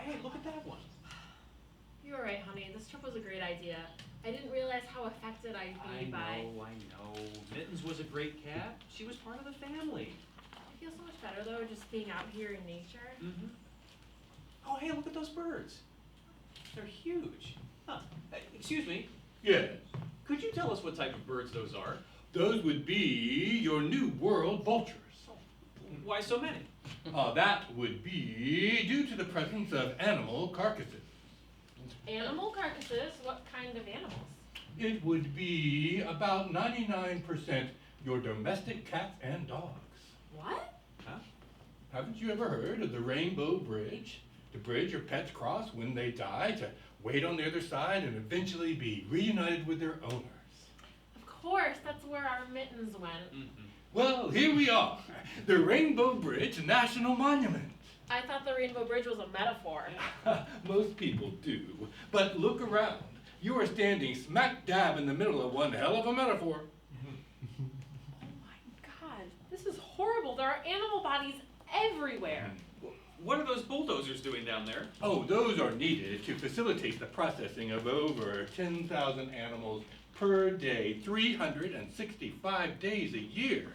hey, look at that one. You were right, honey. This trip was a great idea. I didn't realize how affected I'd be by... I know. Mittens was a great cat. She was part of the family. I feel so much better, though, just being out here in nature. Mm-hmm. Oh, hey, look at those birds. They're huge. Huh. Excuse me. Yes. Could you tell us what type of birds those are? Those would be your New World vultures. Why so many? That would be due to the presence of animal carcasses. Animal carcasses? What kind of animals? It would be about 99% your domestic cats and dogs. What? Huh? Haven't you ever heard of the Rainbow Bridge? The bridge your pets cross when they die to wait on the other side and eventually be reunited with their owners. Of course, that's where our Mittens went. Mm-hmm. Well, here we are, the Rainbow Bridge National Monument. I thought the Rainbow Bridge was a metaphor. Most people do, but look around. You are standing smack dab in the middle of one hell of a metaphor. Oh my god, this is horrible. There are animal bodies everywhere. What are those bulldozers doing down there? Oh, those are needed to facilitate the processing of over 10,000 animals per day, 365 days a year.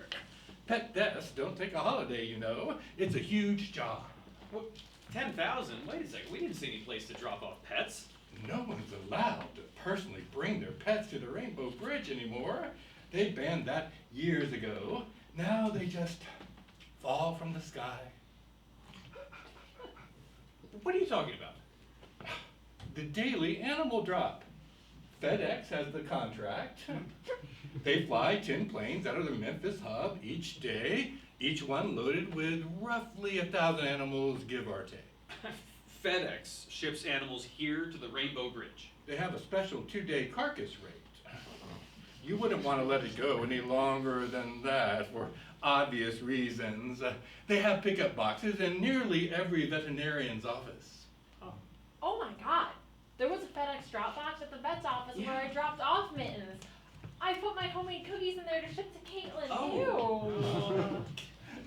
Pet deaths don't take a holiday, you know. It's a huge job. What? 10,000? Wait a second. We didn't see any place to drop off pets. No one's allowed to personally bring their pets to the Rainbow Bridge anymore. They banned that years ago. Now they just fall from the sky. What are you talking about? The daily animal drop. FedEx has the contract. They fly 10 planes out of the Memphis hub each day, each one loaded with roughly 1,000 animals, give or take. FedEx ships animals here to the Rainbow Bridge. They have a special 2-day carcass rate. You wouldn't want to let it go any longer than that for obvious reasons. They have pickup boxes in nearly every veterinarian's office. Oh my god. There was a FedEx drop box at the vet's office where I dropped off Mittens. I put my homemade cookies in there to ship to Caitlin. Oh. Ew.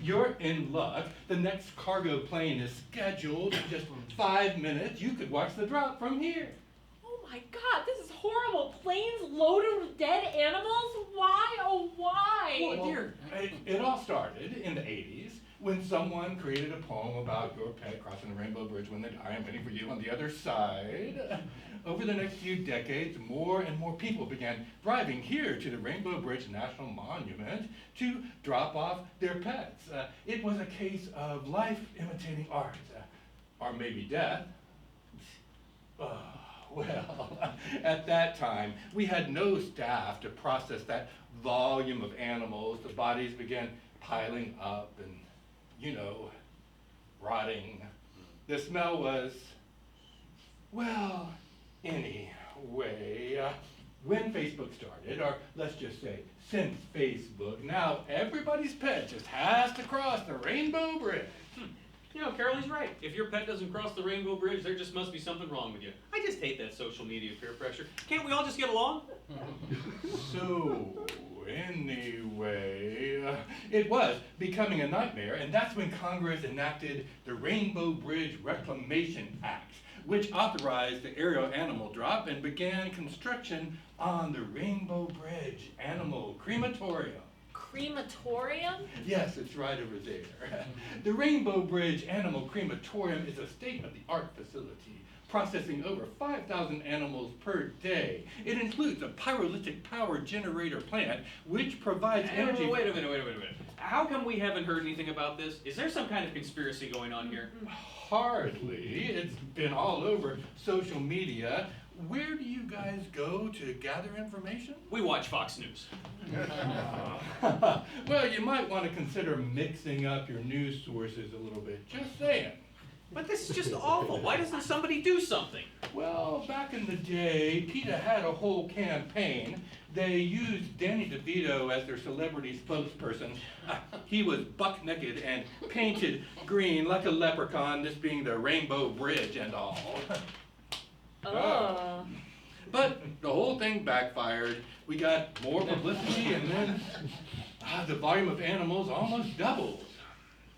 You're in luck. The next cargo plane is scheduled in just 5 minutes. You could watch the drop from here. Oh my god, this is horrible. Planes loaded with dead animals? Why? Oh, why? Oh dear. It all started in the 80s when someone created a poem about your pet crossing the Rainbow Bridge when they die and waiting for you on the other side. Over the next few decades, more and more people began driving here to the Rainbow Bridge National Monument to drop off their pets. It was a case of life imitating art, or maybe death. Well, at that time, we had no staff to process that volume of animals. The bodies began piling up and, rotting. The smell was, well, anyway, when Facebook started, or let's just say since Facebook, now everybody's pet just has to cross the Rainbow Bridge. You know, Carolyn's right. If your pet doesn't cross the Rainbow Bridge, there just must be something wrong with you. I just hate that social media peer pressure. Can't we all just get along? So, anyway, it was becoming a nightmare, and that's when Congress enacted the Rainbow Bridge Reclamation Act, which authorized the aerial animal drop and began construction on the Rainbow Bridge Animal Crematorium. Crematorium? Yes, it's right over there. The Rainbow Bridge Animal Crematorium is a state-of-the-art facility, processing over 5,000 animals per day. It includes a pyrolytic power generator plant, which provides energy... Wait a minute. How come we haven't heard anything about this? Is there some kind of conspiracy going on here? Hardly. It's been all over social media. Where do you guys go to gather information? We watch Fox News. Well, you might want to consider mixing up your news sources a little bit. Just saying. But this is just awful. Why doesn't somebody do something? Well, back in the day, PETA had a whole campaign. They used Danny DeVito as their celebrity spokesperson. He was buck naked and painted green like a leprechaun, this being the Rainbow Bridge and all. Oh. But the whole thing backfired. We got more publicity, and then the volume of animals almost doubled.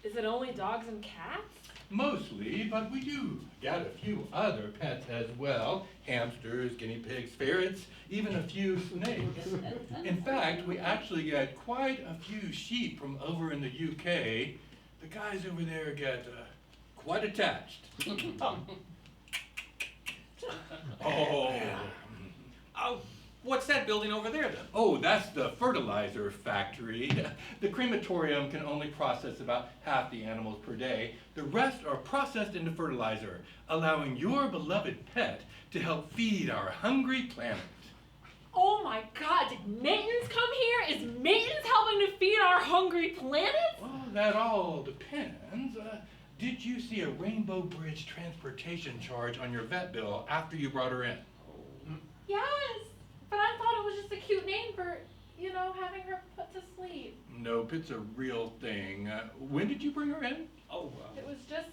Is it only dogs and cats? Mostly, but we do get a few other pets as well. Hamsters, guinea pigs, ferrets, even a few snakes. In fact, we actually get quite a few sheep from over in the UK. The guys over there get quite attached. Oh, what's that building over there then? Oh, that's the fertilizer factory. The crematorium can only process about half the animals per day. The rest are processed into fertilizer, allowing your beloved pet to help feed our hungry planet. Oh my God, did Mittens come here? Is Mittens helping to feed our hungry planet? Well, that all depends. Did you see a Rainbow Bridge transportation charge on your vet bill after you brought her in? Yes, but I thought it was just a cute name for, having her put to sleep. Nope, it's a real thing. When did you bring her in? It was just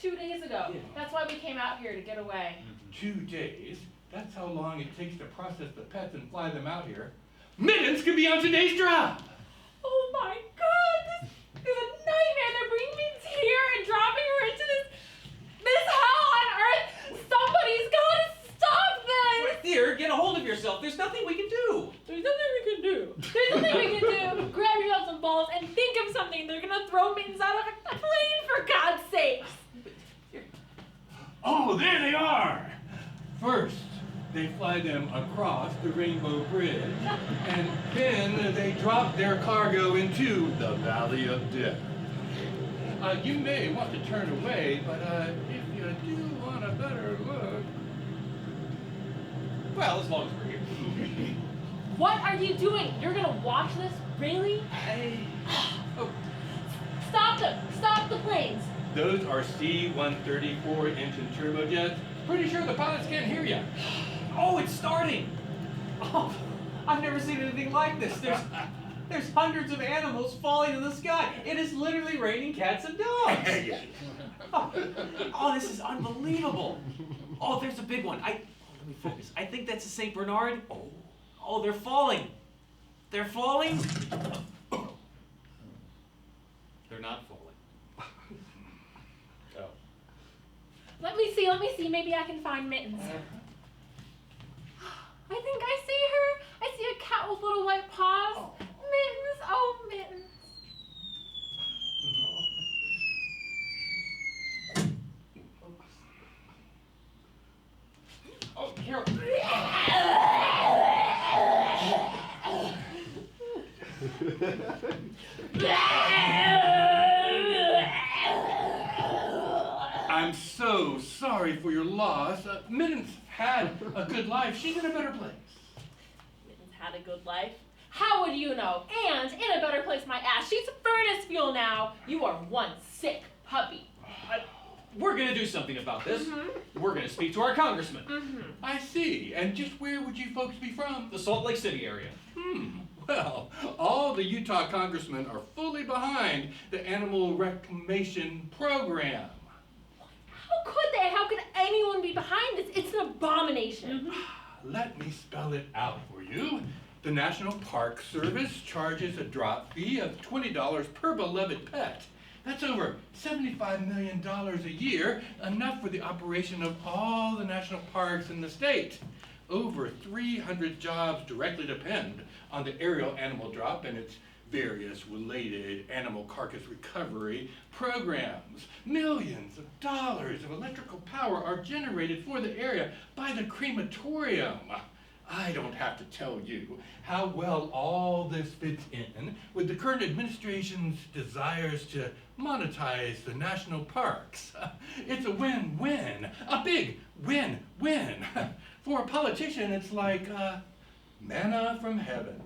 2 days ago. Yeah. That's why we came out here to get away. 2 days? That's how long it takes to process the pets and fly them out here. Mittens could be on today's drop! Oh my God, this is a nightmare. They're bringing me here and dropping her into this hell on earth. Somebody's gotta stop this. Dear, get a hold of yourself. There's nothing we can do. There's nothing we can do. There's nothing we can do. Grab your nuts and balls and think of something. They're gonna throw Mittens out of a plane, for God's sakes. Oh, there they are! First, they fly them across the Rainbow Bridge, and then they drop their cargo into the Valley of Death. You may want to turn away, but if you do want a better look... Well, as long as we're here. What are you doing? You're gonna watch this? Really? Oh, Stop them! Stop the planes! Those are C-134 engine turbojets. Pretty sure the pilots can't hear you. oh, it's starting. Oh, I've never seen anything like this. There's hundreds of animals falling in the sky. It is literally raining cats and dogs. Oh, this is unbelievable. Oh, there's a big one. Let me focus. I think that's a Saint Bernard. Oh, they're falling. They're falling. They're not falling. Oh. Let me see. Maybe I can find Mittens. I think I see her. I see a cat with little white paws. Mittens, oh Mittens. Oh, Carol. I'm so sorry for your loss. Mittens had a good life. She's in a better place. Mittens had a good life. How would you know? And in a better place, my ass. She's furnace fuel now. You are one sick puppy. We're gonna do something about this. We're gonna speak to our congressman. I see. And just where would you folks be from? The Salt Lake City area. Well, all the Utah congressmen are fully behind the animal reclamation program. How could they? How could anyone be behind this? It's an abomination. Let me spell it out for you. The National Park Service charges a drop fee of $20 per beloved pet. That's over $75 million a year, enough for the operation of all the national parks in the state. Over 300 jobs directly depend on the aerial animal drop and its various related animal carcass recovery programs. Millions of dollars of electrical power are generated for the area by the crematorium. I don't have to tell you how well all this fits in with the current administration's desires to monetize the national parks. It's a win-win, a big win-win. For a politician, it's like manna from heaven.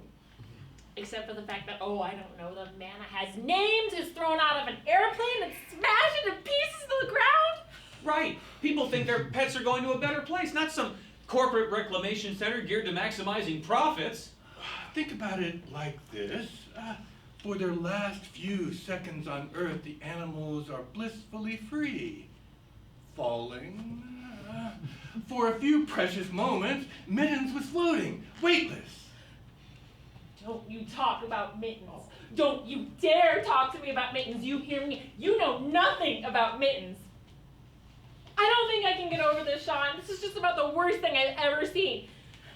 Except for the fact that, I don't know, the manna has names, is thrown out of an airplane and smashed into pieces to the ground. Right. People think their pets are going to a better place, not some corporate reclamation center geared to maximizing profits. Think about it like this. For their last few seconds on Earth, the animals are blissfully free. Falling. For a few precious moments, Mittens was floating, weightless. Don't you talk about Mittens. Don't you dare talk to me about Mittens. You hear me? You know nothing about Mittens. I don't think I can get over this, Sean. This is just about the worst thing I've ever seen.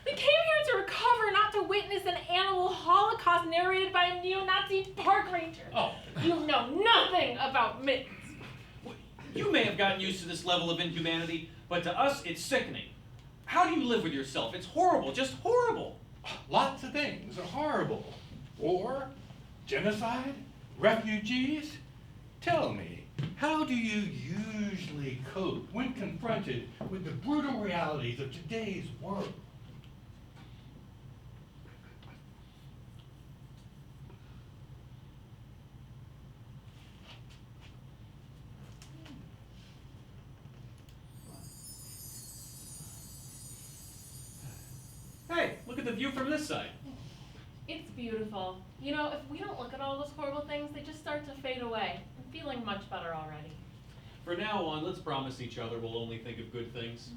We came here to recover, not to witness an animal holocaust narrated by a neo-Nazi park ranger. Oh. You know nothing about Mittens. You may have gotten used to this level of inhumanity, but to us, it's sickening. How do you live with yourself? It's horrible, just horrible. Lots of things are horrible. War, genocide, refugees. Tell me, how do you usually cope when confronted with the brutal realities of today's world? Hey, look at the view from this side. It's beautiful. You know, if we don't look at all those horrible things, they just start to fade away. I'm feeling much better already. From now on, let's promise each other we'll only think of good things.